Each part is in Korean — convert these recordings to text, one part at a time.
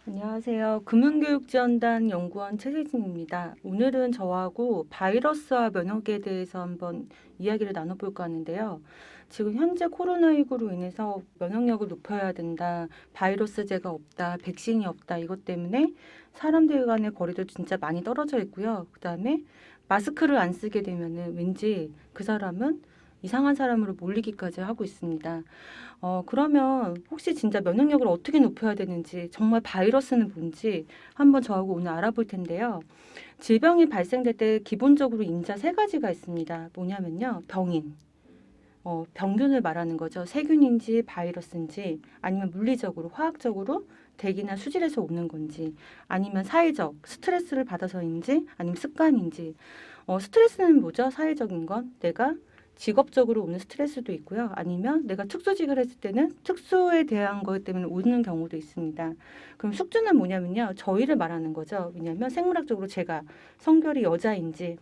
안녕하세요. 금융교육지원단 연구원 최세진입니다. 오늘은 저하고 바이러스와 면역에 대해서 한번 이야기를 나눠볼까 하는데요. 지금 현재 코로나19로 인해서 면역력을 높여야 된다, 바이러스제가 없다, 백신이 없다, 이것 때문에 사람들 간의 거리도 진짜 많이 떨어져 있고요. 그 다음에 마스크를 안 쓰게 되면은 왠지 그 사람은 이상한 사람으로 몰리기까지 하고 있습니다. 그러면 혹시 진짜 면역력을 어떻게 높여야 되는지, 정말 바이러스는 뭔지 한번 저하고 오늘 알아볼 텐데요. 질병이 발생될 때 기본적으로 인자 세 가지가 있습니다. 뭐냐면요. 병인. 병균을 말하는 거죠. 세균인지 바이러스인지 아니면 물리적으로, 화학적으로 대기나 수질에서 오는 건지 아니면 사회적, 스트레스를 받아서인지 아니면 습관인지. 스트레스는 뭐죠? 사회적인 건 내가 직업적으로 오는 스트레스도 있고요. 아니면 내가 특수직을 했을 때는 특수에 대한 것 때문에 오는 경우도 있습니다. 그럼 숙주는 뭐냐면요. 저희를 말하는 거죠. 왜냐하면 생물학적으로 제가 성별이 여자인지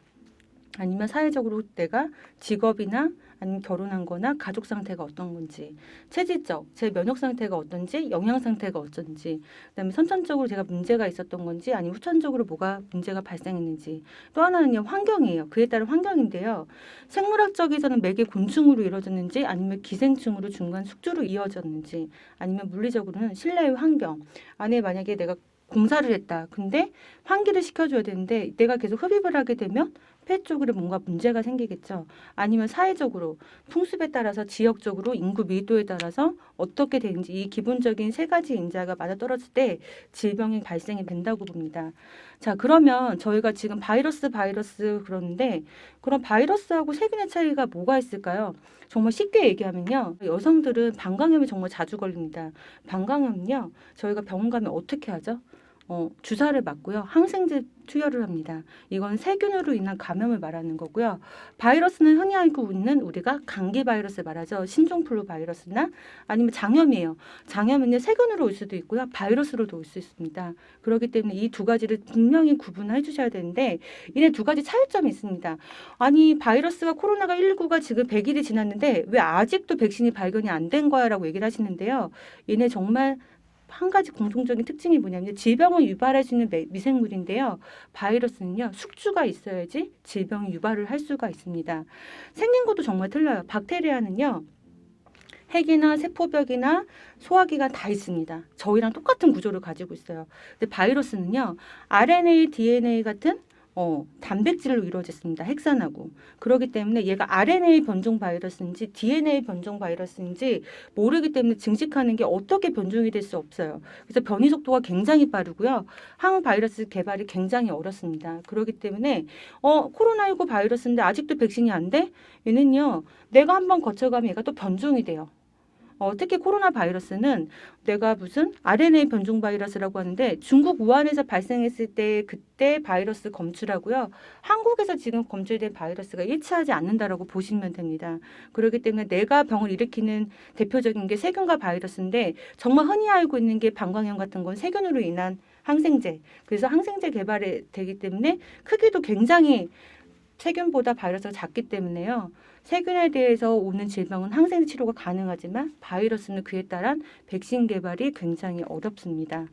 아니면 사회적으로 내가 직업이나 아니면 결혼한 거나 가족 상태가 어떤 건지, 체질적, 제 면역 상태가 어떤지, 영양 상태가 어쩐지, 그다음에 선천적으로 제가 문제가 있었던 건지, 아니면 후천적으로 뭐가 문제가 발생했는지, 또 하나는요, 환경이에요. 그에 따른 환경인데요. 생물학적에서는 맥이 곤충으로 이루어졌는지, 아니면 기생충으로 중간 숙주로 이어졌는지, 아니면 물리적으로는 실내의 환경, 안에 만약에 내가 공사를 했다. 근데 환기를 시켜줘야 되는데 내가 계속 흡입을 하게 되면 폐 쪽으로 뭔가 문제가 생기겠죠. 아니면 사회적으로 풍습에 따라서 지역적으로 인구 밀도에 따라서 어떻게 되는지 이 기본적인 세 가지 인자가 맞아떨어질 때 질병이 발생이 된다고 봅니다. 자, 그러면 저희가 지금 바이러스 그러는데 그럼 바이러스하고 세균의 차이가 뭐가 있을까요? 정말 쉽게 얘기하면요. 여성들은 방광염이 정말 자주 걸립니다. 방광염은요. 저희가 병원 가면 어떻게 하죠? 주사를 맞고요. 항생제 투여를 합니다. 이건 세균으로 인한 감염을 말하는 거고요. 바이러스는 흔히 알고 있는 우리가 감기 바이러스 말하죠. 신종플루 바이러스나 아니면 장염이에요. 장염은 세균으로 올 수도 있고요. 바이러스로도 올 수 있습니다. 그렇기 때문에 이 두 가지를 분명히 구분해 주셔야 되는데 이네 두 가지 차이점이 있습니다. 아니 바이러스가 코로나가 19가 지금 100일이 지났는데 왜 아직도 백신이 발견이 안 된 거야라고 얘기를 하시는데요. 얘네 정말 한 가지 공통적인 특징이 뭐냐면 질병을 유발할 수 있는 미생물인데요. 바이러스는요. 숙주가 있어야지 질병 유발을 할 수가 있습니다. 생긴 것도 정말 틀려요. 박테리아는요. 핵이나 세포벽이나 소화기가 다 있습니다. 저희랑 똑같은 구조를 가지고 있어요. 근데 바이러스는요. RNA, DNA 같은 단백질로 이루어졌습니다. 핵산하고. 그렇기 때문에 얘가 RNA 변종 바이러스인지 DNA 변종 바이러스인지 모르기 때문에 증식하는 게 어떻게 변종이 될 수 없어요. 그래서 변이 속도가 굉장히 빠르고요. 항바이러스 개발이 굉장히 어렵습니다. 그렇기 때문에 코로나19 바이러스인데 아직도 백신이 안 돼? 얘는요. 내가 한번 거쳐가면 얘가 또 변종이 돼요. 특히 코로나 바이러스는 내가 무슨 RNA 변종 바이러스라고 하는데 중국 우한에서 발생했을 때 그때 바이러스 검출하고요. 한국에서 지금 검출된 바이러스가 일치하지 않는다라고 보시면 됩니다. 그렇기 때문에 내가 병을 일으키는 대표적인 게 세균과 바이러스인데 정말 흔히 알고 있는 게 방광염 같은 건 세균으로 인한 항생제. 그래서 항생제 개발이 되기 때문에 크기도 굉장히 세균보다 바이러스가 작기 때문에요. 세균에 대해서 오는 질병은 항생제 치료가 가능하지만 바이러스는 그에 따른 백신 개발이 굉장히 어렵습니다.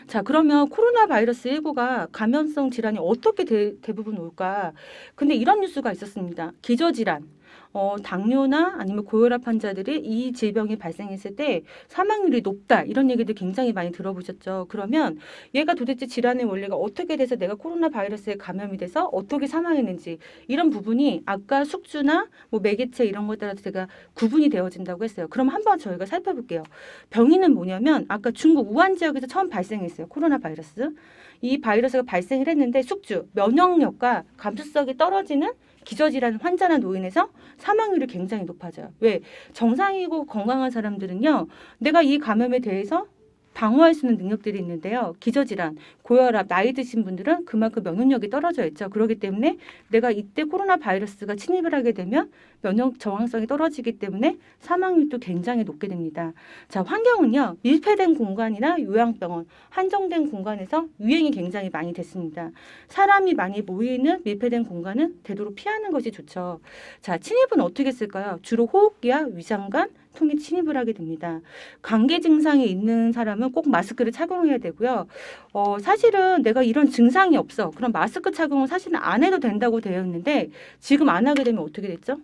자, 그러면 코로나 바이러스 19가 감염성 질환이 어떻게 대부분 올까? 근데 이런 뉴스가 있었습니다. 기저질환. 당뇨나 아니면 고혈압 환자들이 이 질병이 발생했을 때 사망률이 높다. 이런 얘기들 굉장히 많이 들어보셨죠. 그러면 얘가 도대체 질환의 원리가 어떻게 돼서 내가 코로나 바이러스에 감염이 돼서 어떻게 사망했는지 이런 부분이 아까 숙주나 뭐 매개체 이런 것에 따라서 제가 구분이 되어진다고 했어요. 그럼 한번 저희가 살펴볼게요. 병인은 뭐냐면 아까 중국 우한 지역에서 처음 발생했어요. 코로나 바이러스. 이 바이러스가 발생을 했는데 숙주, 면역력과 감수성이 떨어지는 기저질환 환자나 노인에서 사망률이 굉장히 높아져요. 왜? 정상이고 건강한 사람들은요. 내가 이 감염에 대해서 방어할 수 있는 능력들이 있는데요. 기저질환, 고혈압, 나이 드신 분들은 그만큼 면역력이 떨어져 있죠. 그렇기 때문에 내가 이때 코로나 바이러스가 침입을 하게 되면 면역 저항성이 떨어지기 때문에 사망률도 굉장히 높게 됩니다. 자, 환경은요. 밀폐된 공간이나 요양병원, 한정된 공간에서 유행이 굉장히 많이 됐습니다. 사람이 많이 모이는 밀폐된 공간은 되도록 피하는 것이 좋죠. 자, 침입은 어떻게 했을까요? 주로 호흡기와 위장관, 통해 침입을 하게 됩니다. 감기 증상이 있는 사람은 꼭 마스크를 착용해야 되고요. 사실은 내가 이런 증상이 없어. 그럼 마스크 착용은 사실은 안 해도 된다고 되어 있는데 지금 안 하게 되면 어떻게 됐죠?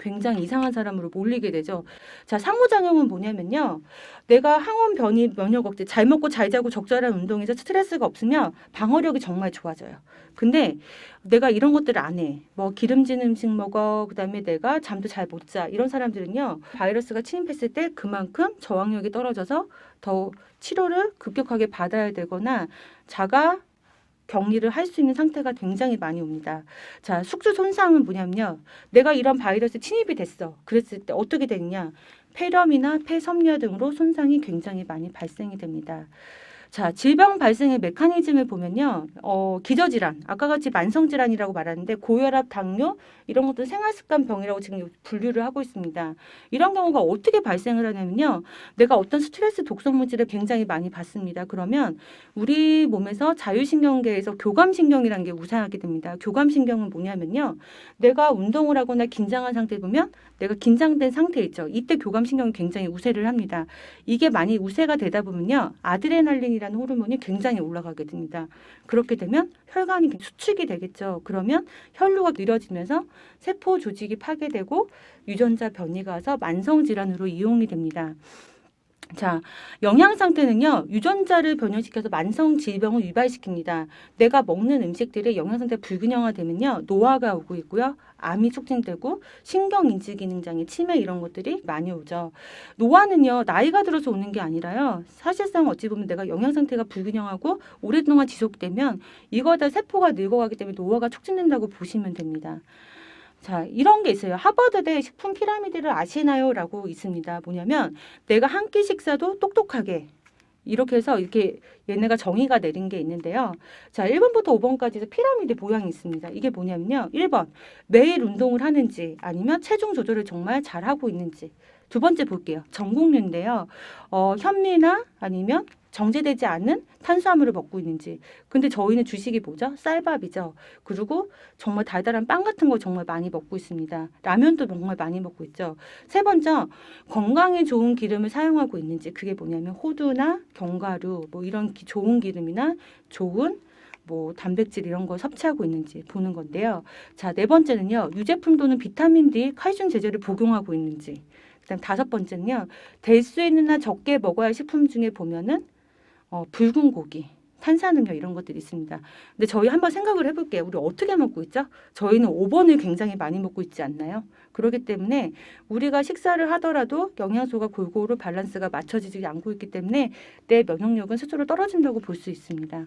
굉장히 이상한 사람으로 몰리게 되죠. 자, 상호작용은 뭐냐면요. 내가 항원 변이 면역 억제, 잘 먹고 잘 자고 적절한 운동에서 스트레스가 없으면 방어력이 정말 좋아져요. 근데 내가 이런 것들을 안 해. 뭐 기름진 음식 먹어. 그다음에 내가 잠도 잘 못 자. 이런 사람들은요. 바이러스가 침입했을 때 그만큼 저항력이 떨어져서 더 치료를 급격하게 받아야 되거나 자가 격리를 할 수 있는 상태가 굉장히 많이 옵니다. 자, 숙주 손상은 뭐냐면요. 내가 이런 바이러스 침입이 됐어. 그랬을 때 어떻게 되느냐. 폐렴이나 폐섬유 등으로 손상이 굉장히 많이 발생이 됩니다. 자, 질병 발생의 메커니즘을 보면요. 기저질환, 아까 같이 만성질환이라고 말하는데 고혈압, 당뇨 이런 것도 생활습관병이라고 지금 분류를 하고 있습니다. 이런 경우가 어떻게 발생을 하냐면요. 내가 어떤 스트레스 독성 물질을 굉장히 많이 받습니다. 그러면 우리 몸에서 자율신경계에서 교감신경이라는 게 우세하게 됩니다. 교감신경은 뭐냐면요. 내가 운동을 하거나 긴장한 상태 보면 내가 긴장된 상태 있죠. 이때 교감신경이 굉장히 우세를 합니다. 이게 많이 우세가 되다 보면요. 아드레날린이라는 호르몬이 굉장히 올라가게 됩니다. 그렇게 되면 혈관이 수축이 되겠죠. 그러면 혈류가 느려지면서 세포 조직이 파괴되고 유전자 변이가 와서 만성질환으로 이용이 됩니다. 자, 영양 상태는요, 유전자를 변형시켜서 만성 질병을 유발시킵니다. 내가 먹는 음식들의 영양 상태가 불균형화되면요, 노화가 오고 있고요, 암이 촉진되고 신경인지 기능장애, 치매 이런 것들이 많이 오죠. 노화는요, 나이가 들어서 오는 게 아니라요, 사실상 어찌 보면 내가 영양 상태가 불균형하고 오랫동안 지속되면 이거 다 세포가 늙어가기 때문에 노화가 촉진된다고 보시면 됩니다. 자, 이런 게 있어요. 하버드대 식품 피라미드를 아시나요? 라고 있습니다. 뭐냐면 내가 한 끼 식사도 똑똑하게 이렇게 해서 이렇게 얘네가 정의가 내린 게 있는데요. 자, 1번부터 5번까지 피라미드 모양이 있습니다. 이게 뭐냐면요. 1번, 매일 운동을 하는지 아니면 체중 조절을 정말 잘하고 있는지. 두 번째 볼게요. 전국류인데요. 현미나 아니면 정제되지 않은 탄수화물을 먹고 있는지. 근데 저희는 주식이 뭐죠? 쌀밥이죠. 그리고 정말 달달한 빵 같은 거 정말 많이 먹고 있습니다. 라면도 정말 많이 먹고 있죠. 세 번째, 건강에 좋은 기름을 사용하고 있는지. 그게 뭐냐면 호두나 견과류, 뭐 이런 좋은 기름이나 좋은 뭐 단백질 이런 거 섭취하고 있는지 보는 건데요. 자, 네 번째는요. 유제품 또는 비타민 D, 칼슘 제제를 복용하고 있는지. 그다음 다섯 번째는요. 될 수 있는 한 적게 먹어야 할 식품 중에 보면은 붉은 고기, 탄산음료 이런 것들이 있습니다. 근데 저희 한번 생각을 해볼게요. 우리 어떻게 먹고 있죠? 저희는 5번을 굉장히 많이 먹고 있지 않나요? 그렇기 때문에 우리가 식사를 하더라도 영양소가 골고루 밸런스가 맞춰지지 않고 있기 때문에 내 면역력은 스스로 떨어진다고 볼 수 있습니다.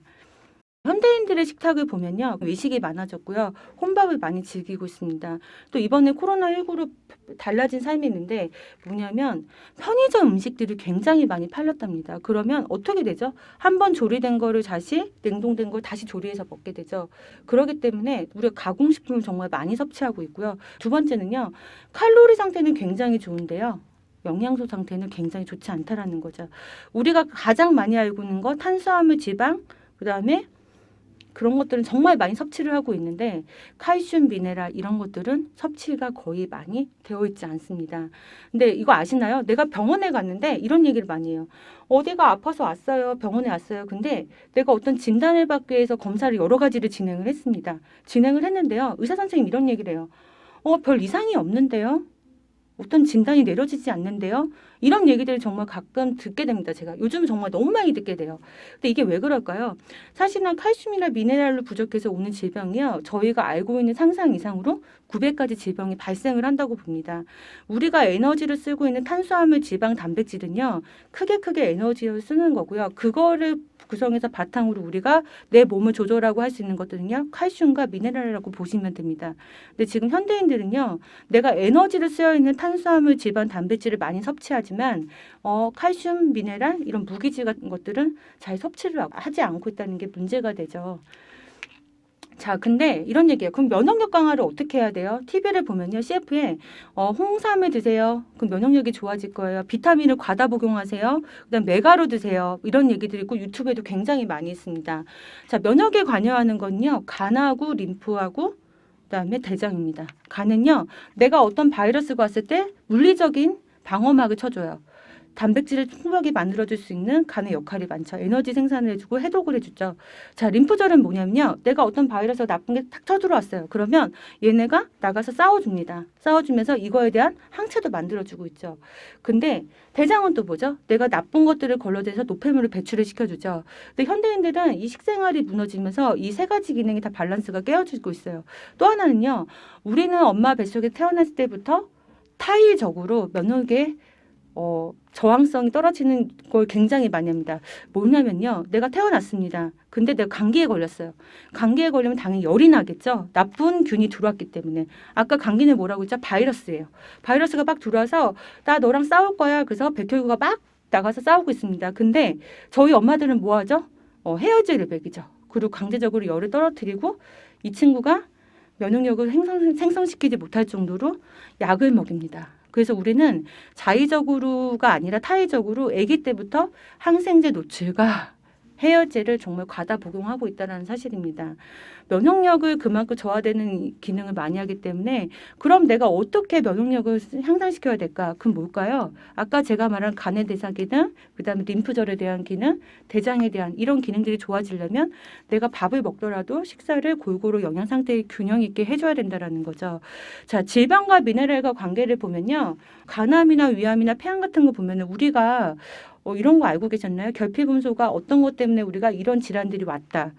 현대인들의 식탁을 보면요. 외식이 많아졌고요. 혼밥을 많이 즐기고 있습니다. 또 이번에 코로나19로 달라진 삶이 있는데 뭐냐면 편의점 음식들이 굉장히 많이 팔렸답니다. 그러면 어떻게 되죠? 한번 조리된 거를 다시 냉동된 걸 다시 조리해서 먹게 되죠. 그렇기 때문에 우리가 가공식품을 정말 많이 섭취하고 있고요. 두 번째는요. 칼로리 상태는 굉장히 좋은데요. 영양소 상태는 굉장히 좋지 않다라는 거죠. 우리가 가장 많이 알고 있는 거 탄수화물, 지방, 그다음에 그런 것들은 정말 많이 섭취를 하고 있는데 칼슘, 미네랄 이런 것들은 섭취가 거의 많이 되어 있지 않습니다. 근데 이거 아시나요? 내가 병원에 갔는데 이런 얘기를 많이 해요. 어디가 아파서 왔어요. 병원에 왔어요. 근데 내가 어떤 진단을 받기 위해서 검사를 여러 가지를 진행을 했습니다. 진행을 했는데요. 의사 선생님이 이런 얘기를 해요. 별 이상이 없는데요. 어떤 진단이 내려지지 않는데요. 이런 얘기들을 정말 가끔 듣게 됩니다. 제가 요즘 정말 너무 많이 듣게 돼요. 근데 이게 왜 그럴까요? 사실은 칼슘이나 미네랄로 부족해서 오는 질병이요. 저희가 알고 있는 상상 이상으로 900가지 질병이 발생을 한다고 봅니다. 우리가 에너지를 쓰고 있는 탄수화물, 지방, 단백질은요. 크게 에너지를 쓰는 거고요. 그거를 구성해서 바탕으로 우리가 내 몸을 조절하고 할 수 있는 것들은요. 칼슘과 미네랄이라고 보시면 됩니다. 근데 지금 현대인들은요. 내가 에너지를 쓰여 있는 탄수화물, 지방, 단백질을 많이 섭취하지만 칼슘, 미네랄 이런 무기질 같은 것들은 잘 섭취를 하지 않고 있다는 게 문제가 되죠. 자, 근데 이런 얘기예요. 그럼 면역력 강화를 어떻게 해야 돼요? TV를 보면요. CF에 홍삼을 드세요. 그럼 면역력이 좋아질 거예요. 비타민을 과다 복용하세요. 그다음 메가로 드세요. 이런 얘기들이 있고 유튜브에도 굉장히 많이 있습니다. 자, 면역에 관여하는 건요. 간하고 림프하고 그다음에 대장입니다. 간은요. 내가 어떤 바이러스가 왔을 때 물리적인 방어막을 쳐줘요. 단백질을 풍부하게 만들어줄 수 있는 간의 역할이 많죠. 에너지 생산을 해주고 해독을 해주죠. 자, 림프절은 뭐냐면요. 내가 어떤 바이러스가 나쁜 게 탁 쳐들어왔어요. 그러면 얘네가 나가서 싸워줍니다. 싸워주면서 이거에 대한 항체도 만들어주고 있죠. 근데 대장은 또 뭐죠? 내가 나쁜 것들을 걸러대서 노폐물을 배출을 시켜주죠. 근데 현대인들은 이 식생활이 무너지면서 이 세 가지 기능이 다 밸런스가 깨어지고 있어요. 또 하나는요. 우리는 엄마 뱃속에 태어났을 때부터 타일적으로 면역에 저항성이 떨어지는 걸 굉장히 많이 합니다. 뭐냐면요. 내가 태어났습니다. 근데 내가 감기에 걸렸어요. 감기에 걸리면 당연히 열이 나겠죠. 나쁜 균이 들어왔기 때문에. 아까 감기는 뭐라고 했죠? 바이러스예요. 바이러스가 막 들어와서 나 너랑 싸울 거야. 그래서 백혈구가 막 나가서 싸우고 있습니다. 근데 저희 엄마들은 뭐 하죠? 해열제를 먹이죠. 그리고 강제적으로 열을 떨어뜨리고 이 친구가 면역력을 생성시키지 못할 정도로 약을 먹입니다. 그래서 우리는 자의적으로가 아니라 타의적으로 아기 때부터 항생제 노출과 해열제를 정말 과다 복용하고 있다는 사실입니다. 면역력을 그만큼 저하되는 기능을 많이 하기 때문에 그럼 내가 어떻게 면역력을 향상시켜야 될까? 그럼 뭘까요? 아까 제가 말한 간의 대사 기능, 그다음에 림프절에 대한 기능, 대장에 대한 이런 기능들이 좋아지려면 내가 밥을 먹더라도 식사를 골고루 영양 상태의 균형 있게 해줘야 된다라는 거죠. 자, 질병과 미네랄과 관계를 보면요. 간암이나 위암이나 폐암 같은 거 보면은 우리가 이런 거 알고 계셨나요? 결핍음소가 어떤 것 때문에 우리가 이런 질환들이 왔다.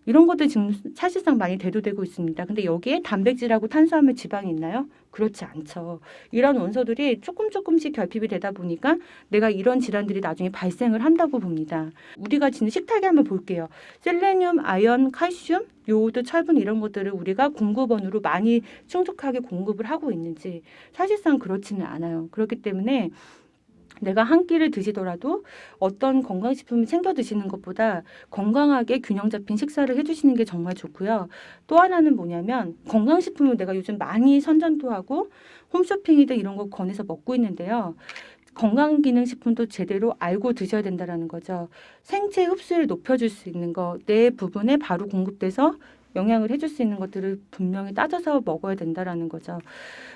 이런 것들 지금 사실상 많이 대두되고 있습니다. 근데 여기에 단백질하고 탄수화물, 지방이 있나요? 그렇지 않죠. 이런 원소들이 조금씩 결핍이 되다 보니까 내가 이런 질환들이 나중에 발생을 한다고 봅니다. 우리가 진짜 식탁에 한번 볼게요. 셀레늄, 아연, 칼슘, 요오드, 철분 이런 것들을 우리가 공급원으로 많이 충족하게 공급을 하고 있는지 사실상 그렇지는 않아요. 그렇기 때문에 내가 한 끼를 드시더라도 어떤 건강식품을 챙겨 드시는 것보다 건강하게 균형 잡힌 식사를 해주시는 게 정말 좋고요. 또 하나는 뭐냐면 건강식품을 내가 요즘 많이 선전도 하고 홈쇼핑이든 이런 거 권해서 먹고 있는데요. 건강기능식품도 제대로 알고 드셔야 된다는 거죠. 생체 흡수를 높여줄 수 있는 거, 내 부분에 바로 공급돼서 영향을 해줄 수 있는 것들을 분명히 따져서 먹어야 된다라는 거죠.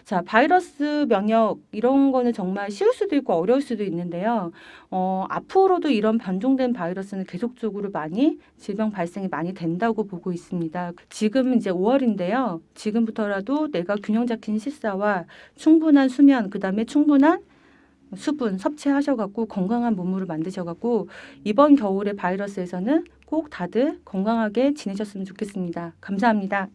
자, 바이러스 면역 이런 거는 정말 쉬울 수도 있고 어려울 수도 있는데요. 앞으로도 이런 변종된 바이러스는 계속적으로 많이 질병 발생이 많이 된다고 보고 있습니다. 지금 이제 5월인데요. 지금부터라도 내가 균형 잡힌 식사와 충분한 수면, 그다음에 충분한 수분 섭취하셔갖고 건강한 몸으로 만드셔갖고 이번 겨울의 바이러스에서는 꼭 다들 건강하게 지내셨으면 좋겠습니다. 감사합니다.